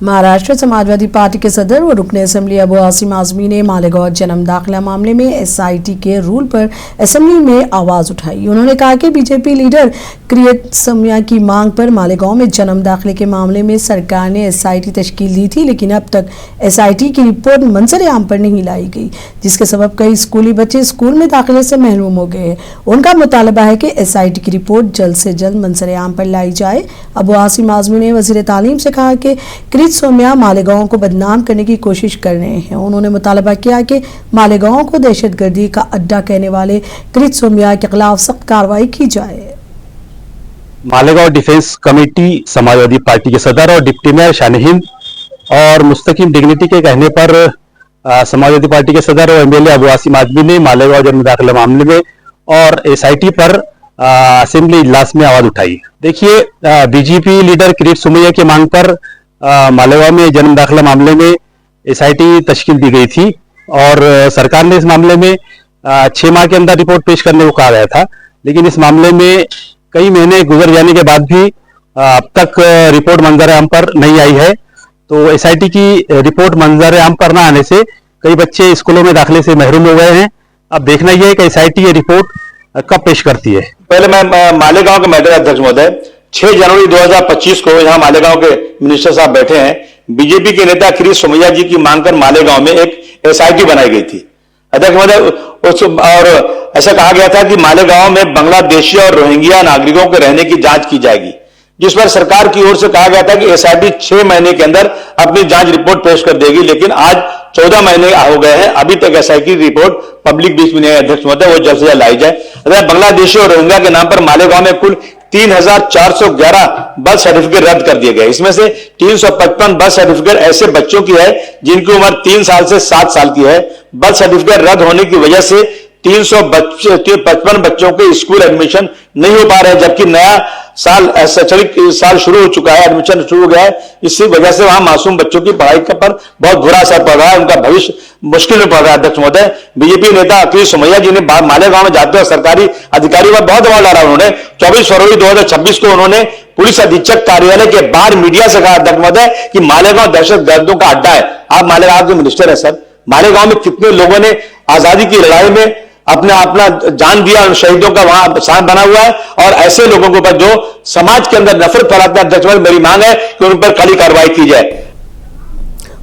Maharashtra Samajwadi party के सदर व रुकने असेंबली अबू आसिम आजमी ने मालेगांव जन्म दाखिला मामले में एसआईटी के रूल पर असेंबली में आवाज उठाई। उन्होंने कहा कि बीजेपी लीडर किरीट सोमैया की मांग पर मालेगांव में जन्म दाखिले के मामले में सरकार ने एसआईटी तश्कील दी थी, लेकिन अब तक एसआईटी की रिपोर्ट मंजर-ए-आम पर नहीं लाई गई, जिसके सबब कई स्कूली बच्चे स्कूल में दाखिले से महरूम हो गए। उनका मुतालबा है कि एसआईटी की रिपोर्ट जल्द से जल्द मंजर-ए-आम पर लाई जाए। अबू आसिम आजमी ने वजीर तालीम से कहा कि किरीट सोमैया मालेगांव को बदनाम करने की कोशिश कर रहे हैं। उन्होंने मुतालबा किया कि मालेगांव को दहशतगर्दी का अड्डा कहने वाले किरीट सोमैया के खिलाफ सख्त कार्रवाई की जाए। Malegaon defence committee Samajwadi party के सदर और डिप्टी मेयर शान-ए-हिंद और मुस्तकीम डिग्निटी के कहने पर समाजवादी पार्टी के सदर और एमएलए अबू आसिम आजमी ने मालेगांव जन्म दाखिला मामले में और एसआईटी पर असेंबली इजलास में आवाज उठाई। देखिए, बीजेपी लीडर किरीट सोमैया की मांग पर मालेगांव में जन्म दाखिला मामले में एसआईटी तश्कील दी गई थी और सरकार ने इस मामले में 6 माह के अंदर रिपोर्ट पेश करने को कहा गया था, लेकिन इस मामले में कई महीने गुजर जाने के बाद भी अब तक रिपोर्ट मंजर-ए-आम पर नहीं आई है। तो एसआईटी की रिपोर्ट मंजर-ए-आम पर न आने से कई बच्चे स्कूलों में दाखिले से महरूम हो गए हैं। अब देखना यह है कि एसआईटी ये रिपोर्ट कब पेश करती है। पहले मैं मालेगांव के मैटर अध्यक्ष महोदय 6 जनवरी 2025 को यहाँ मालेगांव के मिनिस्टर साहब बैठे हैं। बीजेपी के नेता किरीट सोमैया जी की मांग कर मालेगांव में एक एसआईटी बनाई गई थी अध्यक्ष महोदय, और ऐसा कहा गया था कि मालेगांव में बांग्लादेशी और रोहिंग्या नागरिकों के रहने की जांच की जाएगी, जिस पर सरकार की ओर से कहा गया था कि एसआईटी 6 महीने के अंदर अपनी जांच रिपोर्ट पेश कर देगी, लेकिन आज 14 महीने हो गए हैं, अभी तक एसआईटी रिपोर्ट पब्लिक बीच में नहीं है अध्यक्ष महोदय, वो जल्द से जल्द लाई जाए। बांग्लादेशी और रोहिंग्या के नाम पर मालेगांव में कुल 3411 बर्थ सर्टिफिकेट रद्द कर दिए गए। इसमें से 355 बर्थ सर्टिफिकेट ऐसे बच्चों की है जिनकी उम्र 3 साल से 7 साल की है। बर्थ सर्टिफिकेट रद्द होने की वजह से 355 बच्चों के स्कूल एडमिशन नहीं हो पा रहे हैं, जबकि नया साल शैक्षणिक साल शुरू हो चुका है, एडमिशन शुरू हो गया है। इसी वजह से वहां मासूम बच्चों की पढ़ाई पर बहुत बुरा असर पड़ रहा है, उनका भविष्य मुश्किल में पड़ रहा है अध्यक्ष महोदय। बीजेपी नेता किरीट सोमैया जी ने मालेगांव में जाते हुए सरकारी अधिकारियों पर बहुत दबाव डाला। उन्होंने 24 फरवरी 2026 को उन्होंने पुलिस अधीक्षक कार्यालय के बाहर मीडिया से कहा अध्यक्ष महोदय कि मालेगांव दहशतगर्दों का अड्डा है। आप मालेगांव के मिनिस्टर है सर, मालेगांव में कितने लोगों ने आजादी की लड़ाई में अपना जान दिया, उन शहीदों का वहां स्थान बना हुआ है, और ऐसे लोगों के ऊपर जो समाज के अंदर नफरत फैलाते हैं अध्यक्ष महोदय, मेरी मांग है कि उन पर कड़ी कार्रवाई की जाए।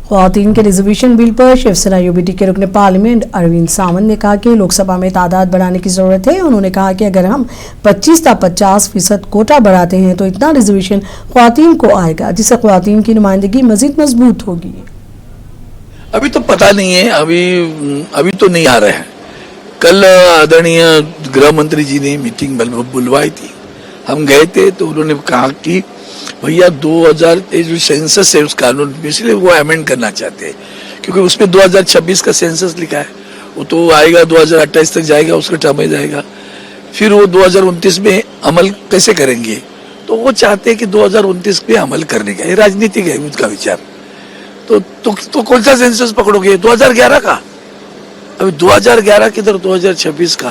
ख्वातीन के रिजर्वेशन बिल पर शिवसेना यूबीटी के रुकने पार्लियामेंट अरविंद सावंत ने कहा कि लोकसभा में तादाद बढ़ाने की जरूरत है। उन्होंने कहा कि अगर हम 25% कोटा बढ़ाते हैं तो इतना रिजर्वेशन ख्वातीन को आएगा, जिससे ख्वातीन की नुमाइंदगी मजीद मजबूत होगी। अभी तो पता नहीं है, अभी तो नहीं आ रहे हैं। कल आदरणीय गृह मंत्री जी ने मीटिंग बुलवाई थी, हम गए थे, तो उन्होंने कहा कि भैया 2000 जो सेंसस है उस कानून में, इसलिए वो अमेंड करना चाहते हैं, क्योंकि उसमें 2026 का सेंसस लिखा है, वो तो आएगा 2028 तक जाएगा, उसका टर्म में जाएगा, फिर वो 2029 में अमल कैसे करेंगे। तो वो चाहते हैं कि 2029 में अमल करने का, ये राजनीतिक है उनका विचार। तो कौन सा सेंसस पकड़ोगे? 2011 का, अभी 2011 की तरफ 2026 का।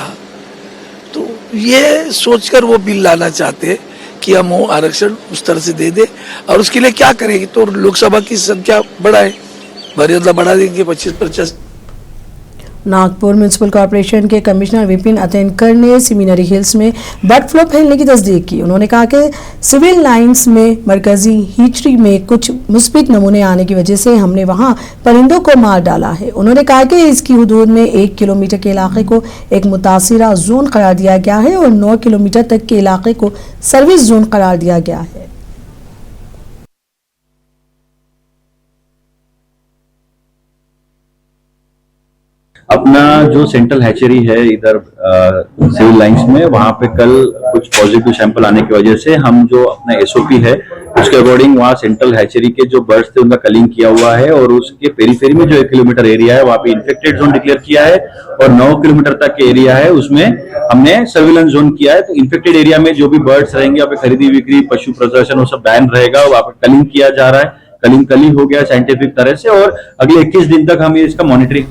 तो ये सोचकर वो बिल लाना चाहते हैं कि हम वो आरक्षण उस तरह से दे दे, और उसके लिए क्या करेंगे, तो लोकसभा की संख्या बढ़ाए, मर्यादा बढ़ा देंगे 25%। नागपुर म्युनिसिपल कॉर्पोरेशन के कमिश्नर विपिन अतेनकर ने सिमिनरी हिल्स में बर्ड फ्लू फैलने की तस्दीक की। उन्होंने कहा कि सिविल लाइंस में मरकजी हीचरी में कुछ मुस्बित नमूने आने की वजह से हमने वहां परिंदों को मार डाला है। उन्होंने कहा कि इसकी हदूद में 1 किलोमीटर के इलाके को एक मुतासिरा जोन करार दिया गया है और 9 किलोमीटर तक के इलाके को सर्विस जोन करार दिया गया है। अपना जो सेंट्रल हैचरी है इधर सिविल लाइंस में, वहां पे कल कुछ पॉजिटिव सैंपल आने की वजह से हम जो अपना एसओपी है उसके अकॉर्डिंग वहाँ सेंट्रल हैचरी के जो बर्ड्स थे उनका कलिंग किया हुआ है, और उसके पेरीफेरी में जो 1 किलोमीटर एरिया है वहाँ पे इन्फेक्टेड जोन डिक्लेयर किया है, और 9 किलोमीटर तक के एरिया है उसमें हमने सर्विलेंस जोन किया है। तो इन्फेक्टेड एरिया में जो भी बर्ड्स रहेंगे वहाँ पे खरीदी बिक्री, पशु प्रदर्शन वो सब बैन रहेगा। वहाँ पे कलिंग किया जा रहा है, कलिंग कल ही हो गया साइंटिफिक तरह से, और अगले 21 दिन तक हम इसका मॉनिटरिंग।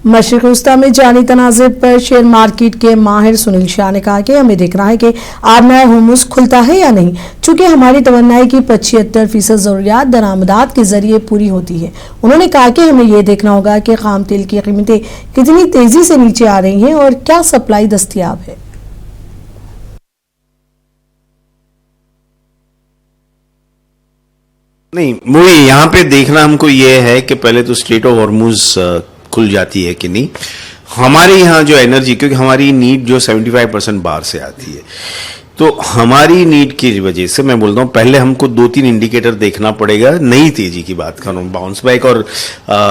मशरिक वस्ता में जारी तनाज़े पर शेयर मार्केट के माहिर सुनील शाह ने कहा कि हमें देखना है कि आबनाए हुर्मुज़ खुलता है या नहीं, चूंकि हमारी तमन्नाई की 75% ज़रूरियात दरामदात के जरिए पूरी होती है। उन्होंने कहा कि हमें यह देखना होगा कि खाम तेल की कीमतें कितनी तेजी से नीचे आ रही हैं और क्या सप्लाई दस्तयाब है। नहीं, मूवी यहाँ पे देखना हमको ये है कि पहले तो स्ट्रेट ऑफ हॉर्मुज खुल जाती है कि नहीं। हमारे यहाँ जो एनर्जी, क्योंकि हमारी नीड जो 75% बाहर से आती है, तो हमारी नीड की वजह से मैं बोलता हूँ पहले हमको 2-3 इंडिकेटर देखना पड़ेगा। नई तेजी की बात कर रहा हूँ, बाउंस बैक और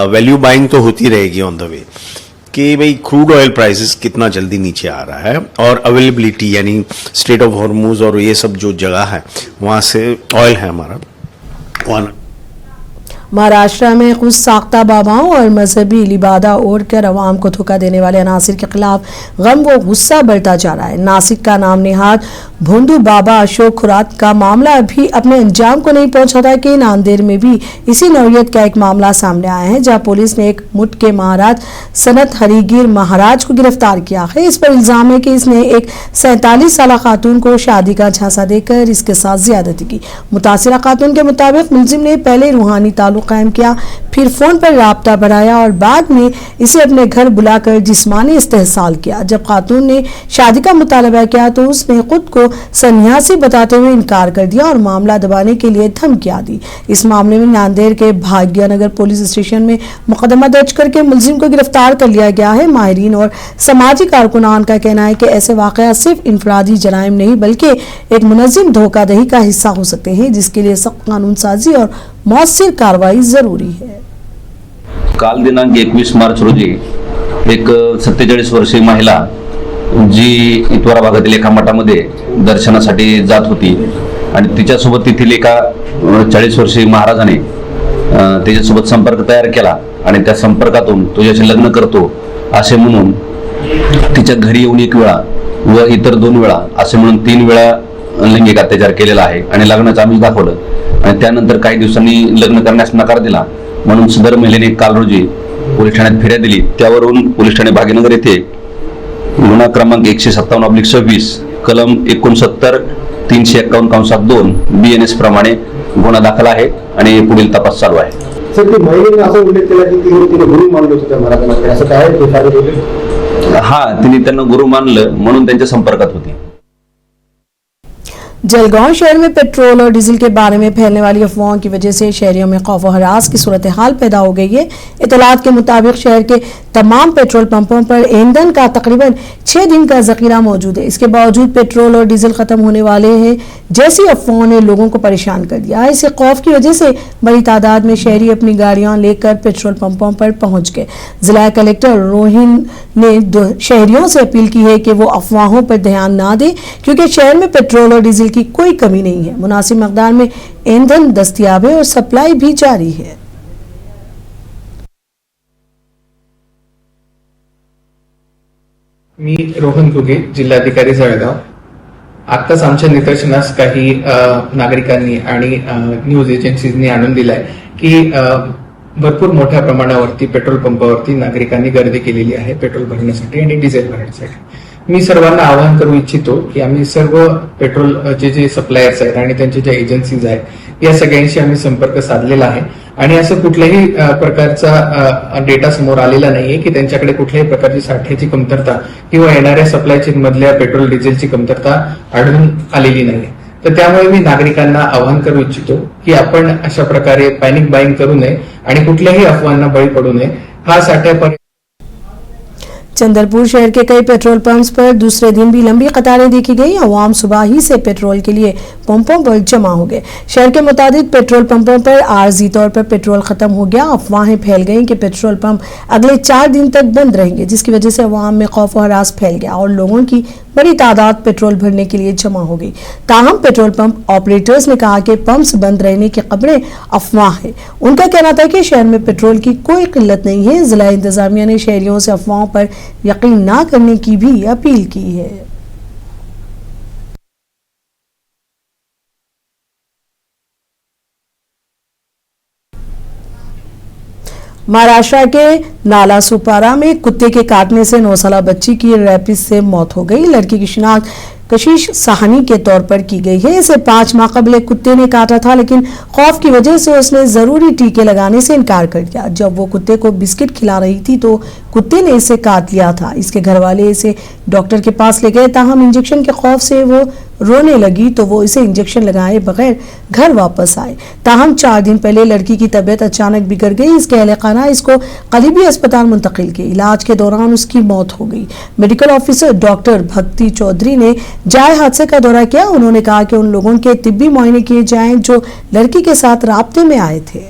वैल्यू बाइंग तो होती रहेगी ऑन द वे, कि भाई क्रूड ऑयल प्राइसेस कितना जल्दी नीचे आ रहा है और अवेलेबिलिटी यानी स्ट्रेट ऑफ हॉर्मुज और ये सब जो जगह है वहाँ से ऑयल है हमारा वहाँ। महाराष्ट्र में खुद साख्ता बाबाओं और मजहबी लिबादा ओढ़कर अवाम को धोखा देने वाले अनासिर के खिलाफ गम व गुस्सा बढ़ता जा रहा है। नासिक का नाम नेहाद भोंदू बाबा अशोक खुरात का मामला अभी अपने अंजाम को नहीं पहुंचा था कि नांदेड़ में भी इसी नौयत का एक मामला सामने आया है, जहां पुलिस ने एक मुठ के महाराज सनत हरीगिर महाराज को गिरफ्तार किया है। इस पर इल्जाम है कि इसने एक 47 साल खातून को शादी का झांसा देकर इसके साथ ज्यादती की। मुतासिरा खातून के मुताबिक मुलजिम ने पहले रूहानी ताल्लुक कायम किया, फिर फोन पर राब्ता बढ़ाया और बाद में इसे अपने घर बुलाकर जिस्मानी इस्तेहसाल किया। जब खातून ने शादी का मुतालबा किया तो उसने खुद को सन्यासी बताते हुए इनकार कर दिया और मामला दबाने के लिए धमकियां दी। इस मामले में नांदेड़ के भाग्यनगर पुलिस स्टेशन में मुकदमा दर्ज करके मुलजिम को गिरफ्तार कर लिया गया है। माहिरीन और समाजी कारकुनान का कहना है कि ऐसे वाकया सिर्फ इनफरादी जराइम नहीं बल्कि एक मुनज़्ज़म धोखाधड़ी का हिस्सा हो सकते हैं, जिसके लिए सख्त कानून साजी और मौसर कार्रवाई जरूरी है। काल दिनांक 21 मार्च रोजी एक 47 वर्षीय महिला जी इतवारा भागातील एका मठामध्ये दर्शनासाठी जात होती आणि तिच्यासोबत तेथील एका 40 वर्षीय महाराजाने तिच्यासोबत संपर्क तयार केला आणि त्या संपर्कातून तुझ्याशी लग्न करतो असे म्हणून तिच्या घरी येऊन एक वेळा व इतर 2 वेळा असे म्हणून 3 वेळा लैंगिक अत्याचार केलेला आहे आणि लग्नाचं आमिष दाखवलं आणि त्यानंतर काही दिवसांनी लग्न करण्यास नकार दिला म्हणून सदर महिलेने काल रोजी पोलीस ठाण्यात फिर्याद दिली। त्यावरून पोलीस ठाणे भाग्यनगर येथे गुन्हा क्रमांक 157/26 कलम 69 351/2 BNS प्रमाणे गुन्हा दाखल आहे आणि पुढील तपास चालू आहे। सर, ती महिलेने असा उल्लेख केला की तिने गुरु मानलं होतं त्या महाराजांना, असं काय ते सारे बोलले? हा, तिने त्यांना गुरु मानलं म्हणून त्यांच्या संपर्कात होती। जलगांव शहर में पेट्रोल और डीजल के बारे में फैलने वाली अफवाहों की वजह से शहरियों में खौफ व हरास की सूरत हाल पैदा हो गई है। इतलात के मुताबिक शहर के तमाम पेट्रोल पंपों पर ईंधन का तकरीबन 6 दिन का जखीरा मौजूद है। इसके बावजूद पेट्रोल और डीजल खत्म होने वाले हैं जैसी अफवाहों ने लोगों को परेशान कर दिया। इस खौफ की वजह से बड़ी तादाद में शहरी अपनी गाड़ियां लेकर पेट्रोल पंपों पर पहुंच गए। जिला कलेक्टर रोहिन ने शहरियों से अपील की है कि वो अफवाहों पर ध्यान ना दें, क्योंकि शहर में पेट्रोल और डीजल की कोई कमी नहीं है। मुनासिब मकदार में ईंधन दस्तयाब है और सप्लाई भी जारी है। मी रोहन घुगे, जिल्हाधिकारी जळगाव। आत्ताच आमच्या निदर्शनास काही नागरिकांनी आणि न्यूज एजन्सीजनी आणून दिलाय की भरपूर मोठ्या प्रमाणावरती पेट्रोल पंपावरती नागरिकांनी गर्दी केलेली आहे पेट्रोल भरण्यासाठी आणि डिझेल भरण्यासाठी। मी सर्वांना आवाहन करू इच्छितो की आम्ही सर्व पेट्रोलचे जे सप्लायर्स आहेत आणि त्यांचे जे एजन्सीज आहेत या सगळ्यांशी आम्ही संपर्क साधलेला आहे आणि असं कुठल्याही प्रकारचा डेटा समोर आलेला नाहीये की त्यांच्याकडे कुठल्याही प्रकारची साठ्याची कमतरता किंवा येणाऱ्या सप्लाय चेन मधल्या पेट्रोल डिझेलची कमतरता आढळून आलेली नाहीये। तर त्यामुळे मी नागरिकांना आवाहन करू इच्छितो की आपण अशा प्रकारे पॅनिक बाईंग करू नये आणि कुठल्याही अफवांना बळी पडू नये। हा साठ्या चंदरपुर शहर के कई पेट्रोल पंप्स पर दूसरे दिन भी लंबी कतारें देखी गई। अवाम सुबह ही से पेट्रोल के लिए पंपों पर जमा हो गए। शहर के मुताबिक पेट्रोल पंपों पर आर्जी तौर पर पेट्रोल खत्म हो गया। अफवाहें फैल गईं कि पेट्रोल पंप अगले 4 दिन तक बंद रहेंगे, जिसकी वजह से अवाम में खौफ और हरास फैल गया और लोगों की बड़ी तादाद पेट्रोल भरने के लिए जमा हो गई। ताहम पेट्रोल पंप ऑपरेटर्स ने कहा कि पंप्स बंद रहने की खबरें अफवाह है। उनका कहना था कि शहर में पेट्रोल की कोई किल्लत नहीं है। जिला इंतजामिया ने शहरियों से अफवाहों पर यकीन ना करने की भी अपील की है। महाराष्ट्र के नाला सुपारा में कुत्ते के काटने से 9 साला बच्ची की रैबिस से मौत हो गई। लड़की की शिनाख्त कशिश साहनी के तौर पर की गई है। इसे 5 माह कबल कुत्ते ने काटा था, लेकिन खौफ की वजह से उसने जरूरी टीके लगाने से इनकार कर दिया। जब वो कुत्ते को बिस्किट खिला रही थी तो कुत्ते ने इसे काट लिया था। इसके घर वाले इसे डॉक्टर के पास ले गए, ताहम इंजेक्शन के खौफ से वो रोने लगी तो वो इसे इंजेक्शन लगाए बगैर घर वापस आए। ताहम 4 दिन पहले लड़की की तबीयत अचानक बिगड़ गई। इसके अहले खाना इसको करीबी अस्पताल मुंतकिल किए। इलाज के दौरान उसकी मौत हो गई। मेडिकल ऑफिसर डॉक्टर भक्ति चौधरी ने जाए हादसे का दौरा किया। उन्होंने कहा कि उन लोगों के तिब्बी मुआयने किए जाएं जो लड़की के साथ राब्ते में आए थे।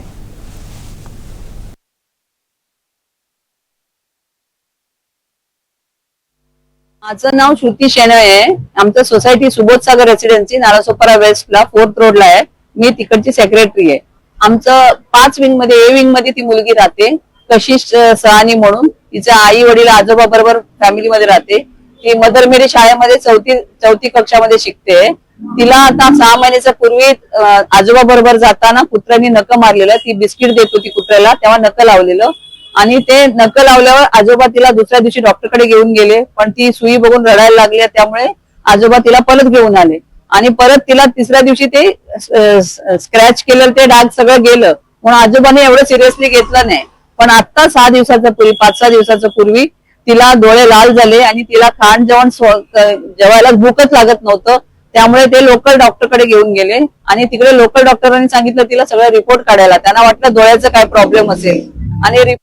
माझं नाव श्रुती शेणय आहे। आमचं सोसायटी सुबोध सागर रेसिडेन्सी नालासोपारा वेस्टला 4th रोडला आहे। मी तिकडची सेक्रेटरी आहे। आमचं 5 विंग मध्ये ए विंग मध्ये ती मुलगी राहते, कशिश सहानी म्हणून। तिच्या आई वडील आजोबा बरोबर फॅमिली मध्ये राहते। ती मदर मेरी शाळेमध्ये चौथी कक्षामध्ये शिकते। तिला आता 6 महिन्याच्या पूर्वी आजोबा बरोबर जाताना कुत्र्याने नख मारलेलं। ती बिस्किट देत होती कुत्र्याला, तेव्हा नख लावलेलं आणि ते नख लावल्यावर आजोबा तिला दुसऱ्या दिवशी डॉक्टरकडे घेऊन गेले, पण ती सुई बघून रडायला लागली। त्यामुळे आजोबा तिला परत घेऊन आले आणि परत तिला तिसऱ्या दिवशी ते स्क्रॅच केलेलं ते डाग सगळं गेलं, म्हणून आजोबाने एवढं सिरियसली घेतलं नाही। पण आता 6 दिवसाच्या पूर्वी 5-6 दिवसाच्या पूर्वी तिला डोळे लाल झाले आणि तिला खाण जेवण जेवायला भूकच लागत नव्हतं। त्यामुळे ते लोकल डॉक्टरकडे घेऊन गेले आणि तिकडे लोकल डॉक्टरांनी सांगितलं तिला सगळं रिपोर्ट काढायला। त्यांना वाटलं डोळ्याचा काय प्रॉब्लेम असेल आणि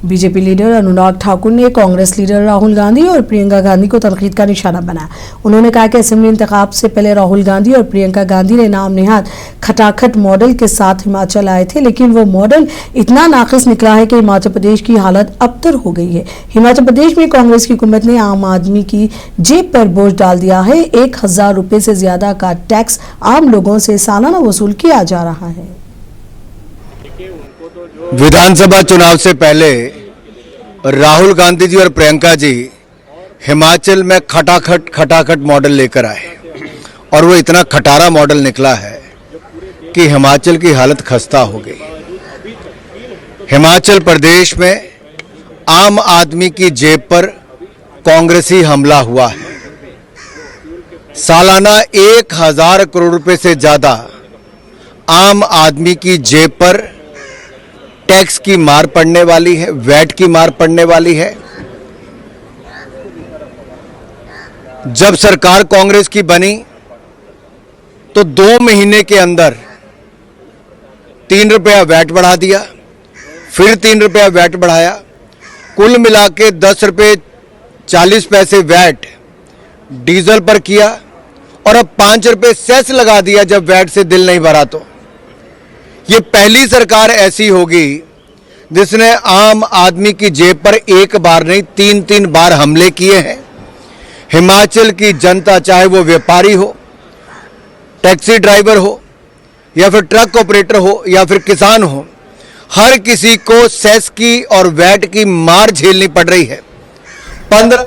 बीजेपी लीडर अनुराग ठाकुर ने कांग्रेस लीडर राहुल गांधी और प्रियंका गांधी को तनकीद का निशाना बनाया। उन्होंने कहा कि असेंबली इंतखाब से पहले राहुल गांधी और प्रियंका गांधी ने नाम नेहाद खटाखट मॉडल के साथ हिमाचल आए थे, लेकिन वो मॉडल इतना नाकिस निकला है कि हिमाचल प्रदेश की हालत अबतर हो गई है। हिमाचल प्रदेश में कांग्रेस की हुकूमत ने आम आदमी की जेब पर बोझ डाल दिया है। 1000 रुपए से ज्यादा का टैक्स आम लोगों से सालाना वसूल किया जा रहा है। विधानसभा चुनाव से पहले राहुल गांधी जी और प्रियंका जी हिमाचल में खटाखट मॉडल लेकर आए और वो इतना खटारा मॉडल निकला है कि हिमाचल की हालत खस्ता हो गई। हिमाचल प्रदेश में आम आदमी की जेब पर कांग्रेसी हमला हुआ है। सालाना 1000 करोड़ रुपए से ज्यादा आम आदमी की जेब पर टैक्स की मार पड़ने वाली है, वैट की मार पड़ने वाली है। जब सरकार कांग्रेस की बनी तो 2 महीने के अंदर 3 रुपया वैट बढ़ा दिया, फिर 3 रुपया वैट बढ़ाया, कुल मिला के 10 रुपये 40 पैसे वैट डीजल पर किया और अब 5 रुपये सेस लगा दिया जब वैट से दिल नहीं भरा तो। ये पहली सरकार ऐसी होगी जिसने आम आदमी की जेब पर एक बार नहीं 3-3 बार हमले किए हैं। हिमाचल की जनता, चाहे वो व्यापारी हो, टैक्सी ड्राइवर हो या फिर ट्रक ऑपरेटर हो या फिर किसान हो, हर किसी को सेस की और वैट की मार झेलनी पड़ रही है। 15